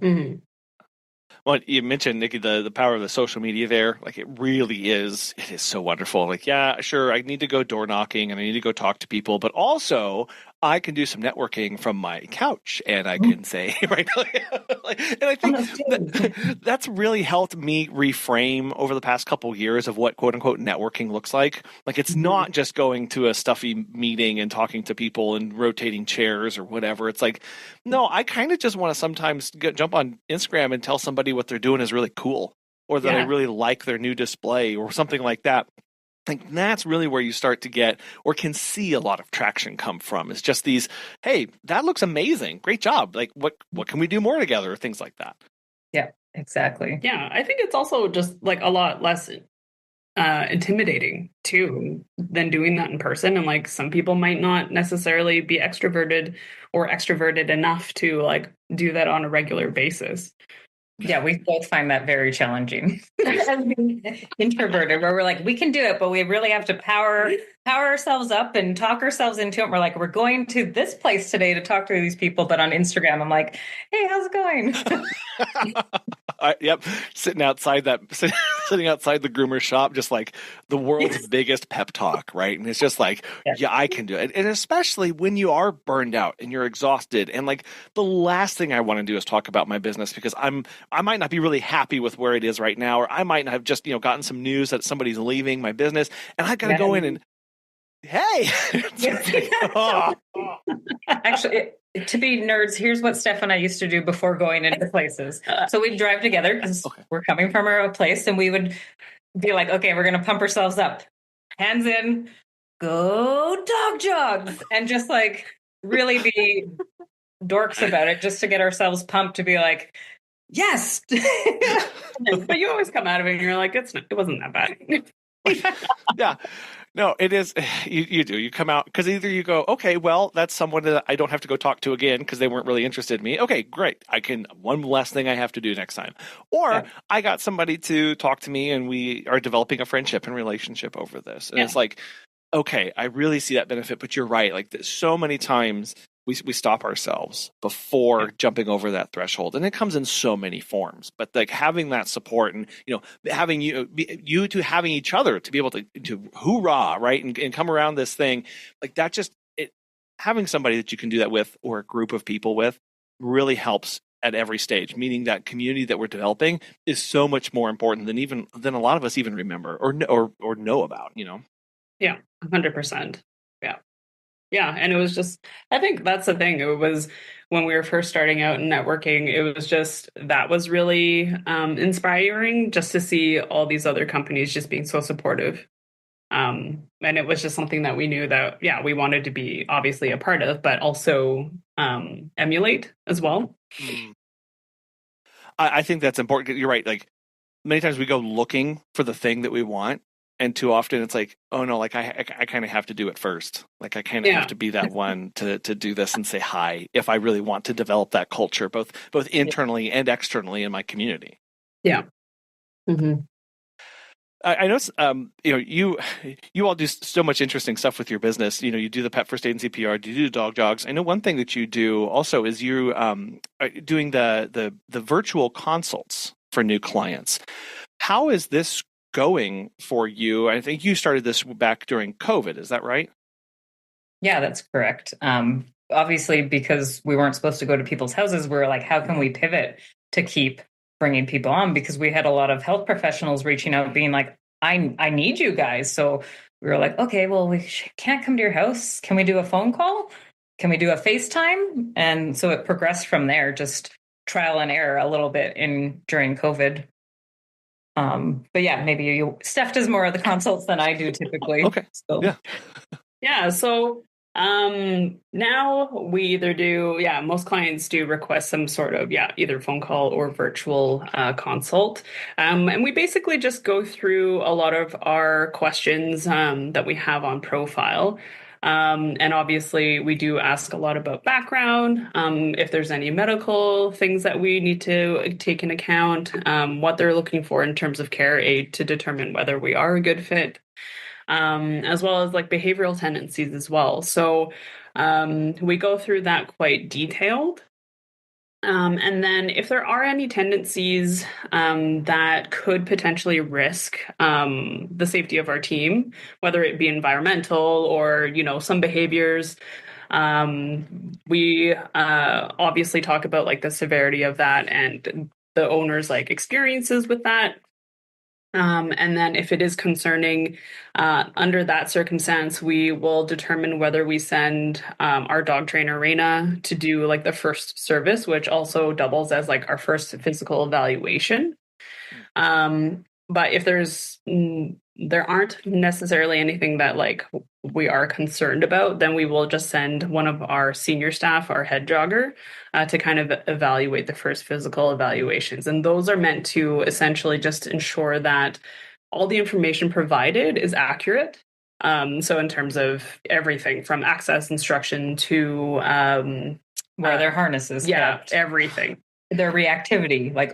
Speaker 1: Well, you mentioned, Niki, the power of the social media there. Like, it is so wonderful. Like, yeah, sure, I need to go door knocking and I need to go talk to people, but also I can do some networking from my couch and I can say, right? And I think that's really helped me reframe over the past couple of years of what quote unquote networking looks like. Like, it's not just going to a stuffy meeting and talking to people and rotating chairs or whatever. It's like, no, I kind of just want to sometimes jump on Instagram and tell somebody what they're doing is really cool, or that I really like their new display or something like that. Like, that's really where you start to get or can see a lot of traction come from. It's just these, hey, that looks amazing. Great job. Like, what can we do more together? Or things like that.
Speaker 3: Yeah, exactly.
Speaker 2: Yeah, I think it's also just like a lot less intimidating too than doing that in person. And like some people might not necessarily be extroverted or extroverted enough to like do that on a regular basis.
Speaker 3: Yeah, we both find that very challenging. Introverted, where we're like, we can do it, but we really have to power ourselves up and talk ourselves into it. We're like, we're going to this place today to talk to these people, but on Instagram, I'm like, hey, how's it going?
Speaker 1: Yep, sitting outside the groomer shop, just like the world's biggest pep talk, right? And it's just like, yeah, I can do it. And especially when you are burned out and you're exhausted, and like the last thing I want to do is talk about my business because I might not be really happy with where it is right now, or I might not have just gotten some news that somebody's leaving my business, and I got to go in and hey.
Speaker 3: Actually, to be nerds, here's what Steph and I used to do before going into places. So we'd drive together because we're coming from our place, and we would be like, okay, we're going to pump ourselves up. Hands in, go dog jogs. And just like really be dorks about it just to get ourselves pumped to be like, yes.
Speaker 2: But you always come out of it and you're like, it wasn't that bad.
Speaker 1: Yeah. No, it is. You do. You come out because either you go, okay, well, that's someone that I don't have to go talk to again because they weren't really interested in me. Okay, great. One less thing I have to do next time. Or I got somebody to talk to me and we are developing a friendship and relationship over this. And it's like, okay, I really see that benefit, but you're right. Like, so many times we stop ourselves before jumping over that threshold, and it comes in so many forms. But like having that support and having you to having each other to be able to hoorah, right, and come around this thing, like that, just having somebody that you can do that with, or a group of people with, really helps at every stage. Meaning that community that we're developing is so much more important than a lot of us even remember or know about.
Speaker 2: Yeah, 100%. Yeah. Yeah. And it was just, I think that's the thing. It was when we were first starting out in networking, it was just, that was really inspiring just to see all these other companies just being so supportive. And it was just something that we knew that, yeah, we wanted to be obviously a part of, but also emulate as well.
Speaker 1: Mm. I think that's important. You're right. Like many times we go looking for the thing that we want, and too often it's like, oh no, like I kind of have to do it first. Like I kind of have to be that one to do this and say hi if I really want to develop that culture, both internally and externally in my community.
Speaker 2: Yeah. Mm-hmm.
Speaker 1: I know, you all do so much interesting stuff with your business. You do the pet first aid and CPR, you do dog jogs. I know one thing that you do also is you are doing the virtual consults for new clients. How is this going for you? I think you started this back during COVID. Is that right?
Speaker 3: Yeah, that's correct. Obviously, because we weren't supposed to go to people's houses, we were like, how can we pivot to keep bringing people on? Because we had a lot of health professionals reaching out, being like, I need you guys. So we were like, okay, well, we can't come to your house. Can we do a phone call? Can we do a FaceTime? And so it progressed from there, just trial and error a little bit during COVID. But yeah, maybe Steph does more of the consults than I do typically.
Speaker 1: Okay.
Speaker 3: So.
Speaker 1: Yeah.
Speaker 2: Yeah. So now we either do, most clients do request some sort of, either phone call or virtual consult. And we basically just go through a lot of our questions that we have on profile. And obviously we do ask a lot about background, if there's any medical things that we need to take into account, what they're looking for in terms of care aid to determine whether we are a good fit. As well as like behavioral tendencies as well. So we go through that quite detailed. And then if there are any tendencies that could potentially risk the safety of our team, whether it be environmental or, some behaviors, we obviously talk about like the severity of that and the owner's like experiences with that. And then if it is concerning, under that circumstance, we will determine whether we send our dog trainer, Raina, to do like the first service, which also doubles as like our first physical evaluation. But if there aren't necessarily anything that like we are concerned about, then we will just send one of our senior staff, our head jogger, to kind of evaluate the first physical evaluations. And those are meant to essentially just ensure that all the information provided is accurate. So in terms of everything from access instruction to
Speaker 3: where their harnesses kept.
Speaker 2: Everything.
Speaker 3: Their reactivity, like,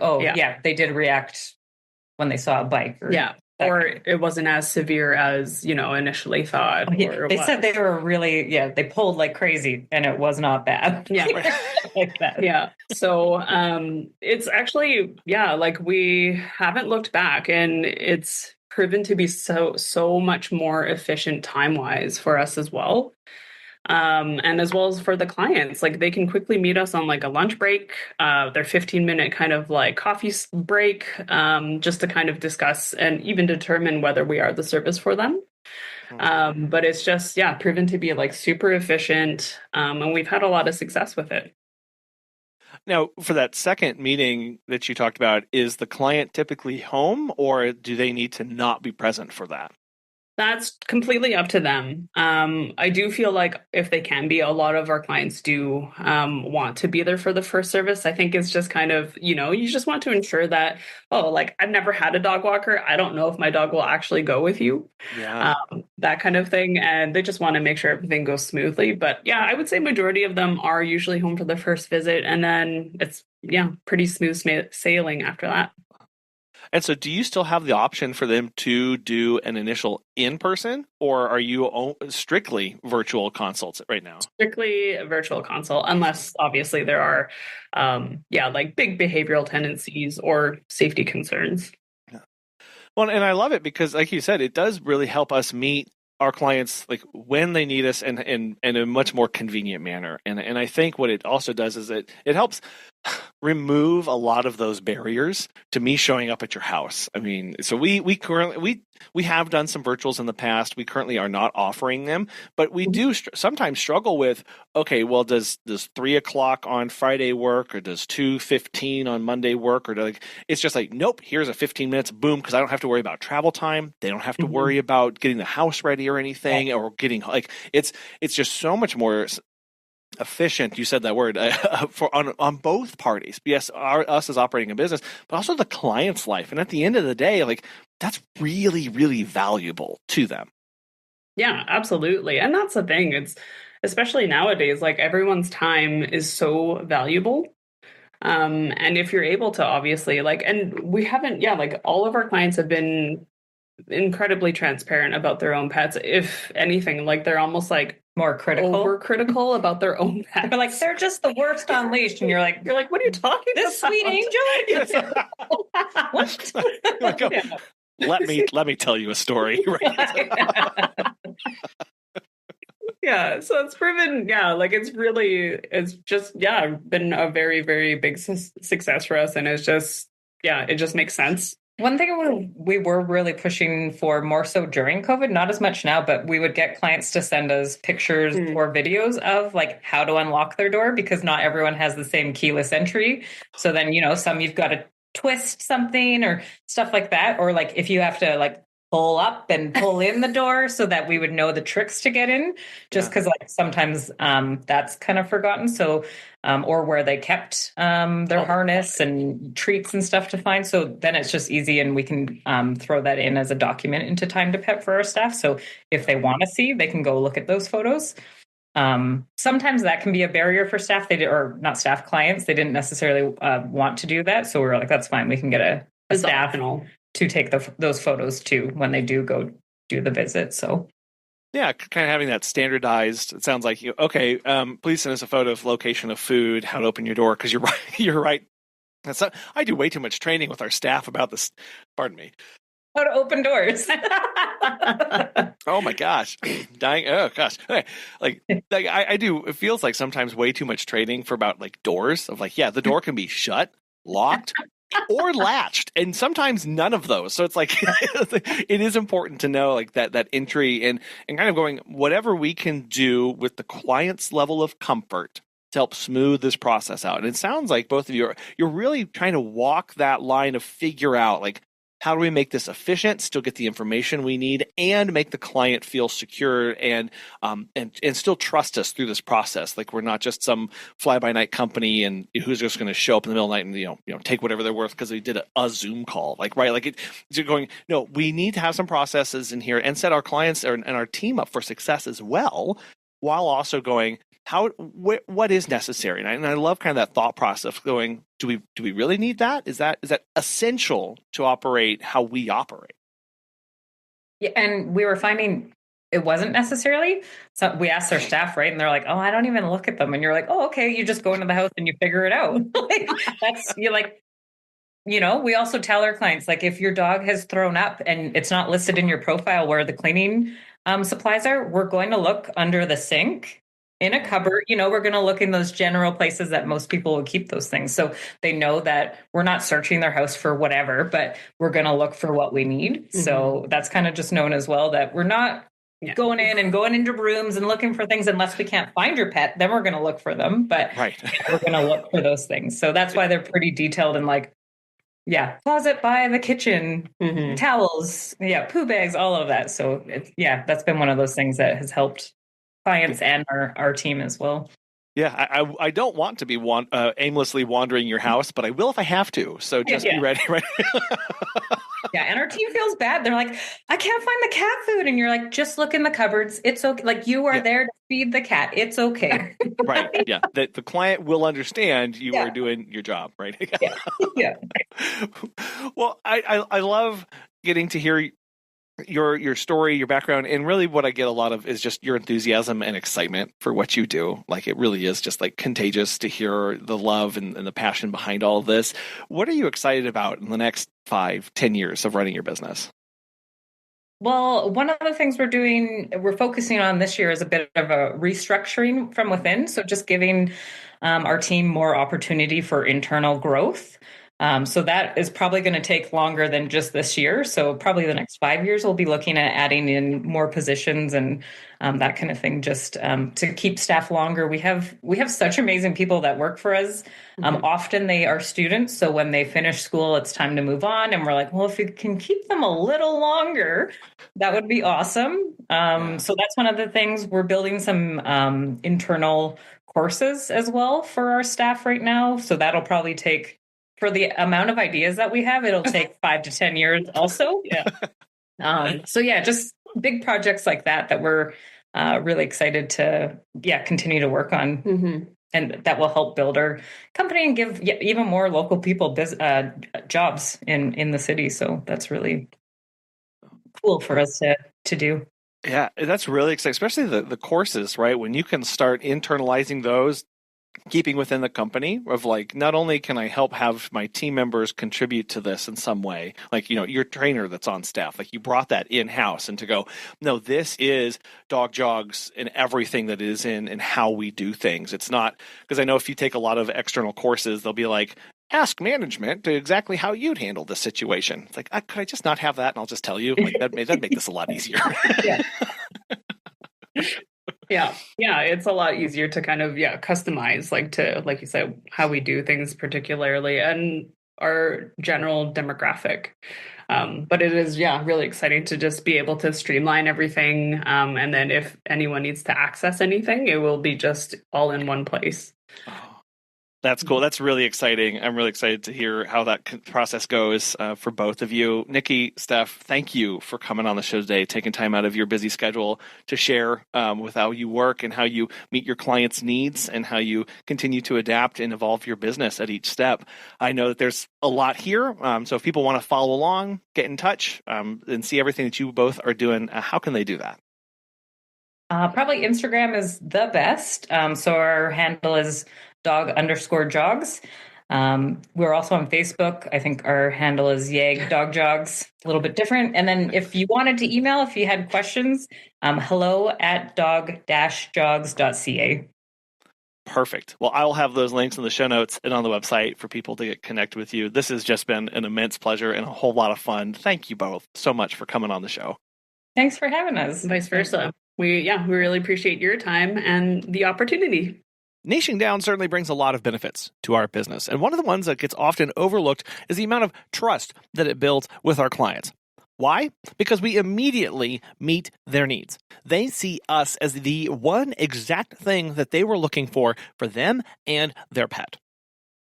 Speaker 3: they did react when they saw a bike.
Speaker 2: Or it wasn't as severe as, initially thought.
Speaker 3: They said they were really, they pulled like crazy and it was not bad.
Speaker 2: Yeah.
Speaker 3: Like that.
Speaker 2: Yeah. So it's actually, like we haven't looked back and it's proven to be so much more efficient time-wise for us as well. And as well as for the clients, like they can quickly meet us on like a lunch break, their 15-minute kind of like coffee break, just to kind of discuss and even determine whether we are the service for them. But it's just, proven to be like super efficient. And we've had a lot of success with it.
Speaker 1: Now, for that second meeting that you talked about, is the client typically home or do they need to not be present for that?
Speaker 2: That's completely up to them. I do feel like if they can be, a lot of our clients do want to be there for the first service. I think it's just kind of, you just want to ensure that, like I've never had a dog walker. I don't know if my dog will actually go with you.
Speaker 1: Yeah.
Speaker 2: That kind of thing. And they just want to make sure everything goes smoothly. But I would say majority of them are usually home for the first visit. And then it's, pretty smooth sailing after that.
Speaker 1: And so do you still have the option for them to do an initial in-person, or are you strictly virtual consults right now?
Speaker 2: Strictly a virtual consult, unless obviously there are, like big behavioral tendencies or safety concerns.
Speaker 1: Yeah. Well, and I love it because like you said, it does really help us meet our clients like when they need us and in a much more convenient manner. And I think what it also does is it helps remove a lot of those barriers to me showing up at your house. I mean, so we currently we have done some virtuals in the past. We currently are not offering them, but we do sometimes struggle with, okay, well, does 3:00 on Friday work, or does 2:15 on Monday work, or it's just like, nope, here's a 15 minutes, boom, because I don't have to worry about travel time. They don't have to worry about getting the house ready or anything, or getting it's just so much more efficient. You said that word on both parties. Yes, us as operating a business, but also the client's life. And at the end of the day, that's really, really valuable to them.
Speaker 2: Yeah, absolutely. And that's the thing. It's especially nowadays, everyone's time is so valuable. And if you're able to obviously and we haven't, all of our clients have been incredibly transparent about their own pets. If anything, they're almost
Speaker 3: more critical,
Speaker 2: overcritical about their own pets.
Speaker 3: They're they're just the worst on leash, and you're like,
Speaker 2: what are you talking
Speaker 3: this
Speaker 2: about?
Speaker 3: Sweet angel?
Speaker 2: What?
Speaker 1: Let me tell you a story. Right?
Speaker 2: Yeah, so it's proven, it's just been a very, very big success for us, and it's just it just makes sense.
Speaker 3: One thing we were really pushing for more so during COVID, not as much now, but we would get clients to send us pictures or videos of how to unlock their door, because not everyone has the same keyless entry. So then, some you've got to twist something or stuff like that. Or if you have to pull up and pull in the door so that we would know the tricks to get in, just because sometimes that's kind of forgotten. So, or where they kept their harness and treats and stuff to find. So then it's just easy, and we can throw that in as a document into Time to Pet for our staff. So if they want to see, they can go look at those photos. Sometimes that can be a barrier for staff. Or not staff, clients. They didn't necessarily want to do that. So we're that's fine. We can get a staff to take those photos too when they do go do the visit. So
Speaker 1: yeah, kind of having that standardized. It sounds like okay. Please send us a photo of location of food, how to open your door, because you're right. You're right. I do way too much training with our staff about this. Pardon me.
Speaker 3: How to open doors.
Speaker 1: Oh my gosh, dying. Oh gosh, okay. I do. It feels like sometimes way too much training for about doors of the door can be shut, locked, or latched, and sometimes none of those. So it's it is important to know that entry and kind of going whatever we can do with the client's level of comfort to help smooth this process out. And it sounds like both of you you're really trying to walk that line of figure out how do we make this efficient, still get the information we need, and make the client feel secure and still trust us through this process? We're not just some fly-by-night company and who's just going to show up in the middle of the night and take whatever they're worth because they did a Zoom call. You're going, no, we need to have some processes in here and set our clients and our team up for success as well, while also going, what is necessary? And I love kind of that thought process going, do we really need that? Is that essential to operate how we operate?
Speaker 3: Yeah, and we were finding it wasn't necessarily. So we asked our staff, right? And they're like, oh, I don't even look at them. And you're like, oh, okay, you just go into the house and you figure it out. We also tell our clients, if your dog has thrown up and it's not listed in your profile where the cleaning supplies are, we're going to look under the sink, in a cupboard. We're going to look in those general places that most people will keep those things. So they know that we're not searching their house for whatever, but we're going to look for what we need. Mm-hmm. So that's kind of just known as well, that we're not going in and going into rooms and looking for things unless we can't find your pet. Then we're going to look for them, but we're going to look for those things. So that's why they're pretty detailed and closet by the kitchen, towels, poo bags, all of that. So that's been one of those things that has helped clients and our team as well.
Speaker 1: Yeah, I don't want to be aimlessly wandering your house, but I will if I have to. So just be ready, right?
Speaker 3: Yeah, and our team feels bad. They're like, I can't find the cat food. And you're like, just look in the cupboards. It's okay. You are there to feed the cat. It's okay.
Speaker 1: Right. Yeah. The client will understand you are doing your job, right?
Speaker 3: Yeah.
Speaker 1: Well, I love getting to hear your story, your background, and really what I get a lot of is just your enthusiasm and excitement for what you do. It really is just contagious to hear the love and the passion behind all of this. What are you excited about in the next 5-10 years of running your business?
Speaker 3: Well, one of the things we're focusing on this year is a bit of a restructuring from within. So just giving our team more opportunity for internal growth. So that is probably going to take longer than just this year. So probably the next 5 years, we'll be looking at adding in more positions and that kind of thing, just to keep staff longer. We have such amazing people that work for us. Often they are students, so when they finish school, it's time to move on, and we're like, well, if we can keep them a little longer, that would be awesome. So that's one of the things. We're building some internal courses as well for our staff right now. So that'll probably take, for the amount of ideas that we have, it'll take 5 to 10 years also. So yeah, just big projects like that we're really excited to continue to work on. And that will help build our company and give even more local people jobs in the city. So that's really cool for us to do.
Speaker 1: Yeah, that's really exciting, especially the courses, right? When you can start internalizing those, keeping within the company of like, not only can I help have my team members contribute to this in some way, like, your trainer that's on staff, like you brought that in-house and to go, no, this is Dog Jogs and everything that is in and how we do things. It's not, because I know if you take a lot of external courses, they'll be like, ask management to exactly how you'd handle this situation. It's like, could I just not have that? And I'll just tell you, like that'd make this a lot easier.
Speaker 2: Yeah, it's a lot easier to kind of customize, like you said, how we do things particularly and our general demographic. But it is really exciting to just be able to streamline everything, and then if anyone needs to access anything, it will be just all in one place.
Speaker 1: That's cool. That's really exciting. I'm really excited to hear how that process goes for both of you. Niki, Steph, thank you for coming on the show today, taking time out of your busy schedule to share with how you work and how you meet your clients' needs and how you continue to adapt and evolve your business at each step. I know that there's a lot here. So if people want to follow along, get in touch and see everything that you both are doing, how can they do that?
Speaker 3: Probably Instagram is the best. So our handle is dog_jogs. We're also on Facebook. I think our handle is Yag Dog Jogs, a little bit different. And then if you wanted to email, if you had questions, hello@dog-jogs.ca.
Speaker 1: Perfect. Well, I'll have those links in the show notes and on the website for people to get connected with you. This has just been an immense pleasure and a whole lot of fun. Thank you both so much for coming on the show.
Speaker 3: Thanks for having us.
Speaker 2: Vice versa. We really appreciate your time and the opportunity.
Speaker 1: Niching down certainly brings a lot of benefits to our business. And one of the ones that gets often overlooked is the amount of trust that it builds with our clients. Why? Because we immediately meet their needs. They see us as the one exact thing that they were looking for them and their pet.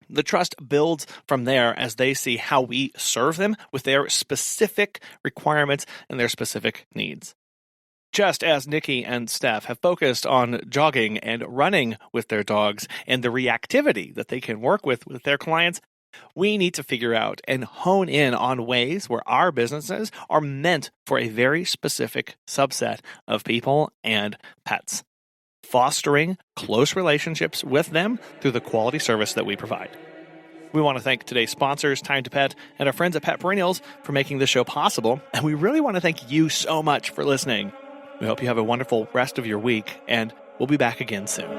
Speaker 1: The trust builds from there as they see how we serve them with their specific requirements and their specific needs. Just as Niki and Steph have focused on jogging and running with their dogs and the reactivity that they can work with their clients, we need to figure out and hone in on ways where our businesses are meant for a very specific subset of people and pets, fostering close relationships with them through the quality service that we provide. We want to thank today's sponsors, Time to Pet, and our friends at Pet Perennials for making this show possible, and we really want to thank you so much for listening. We hope you have a wonderful rest of your week, and we'll be back again soon.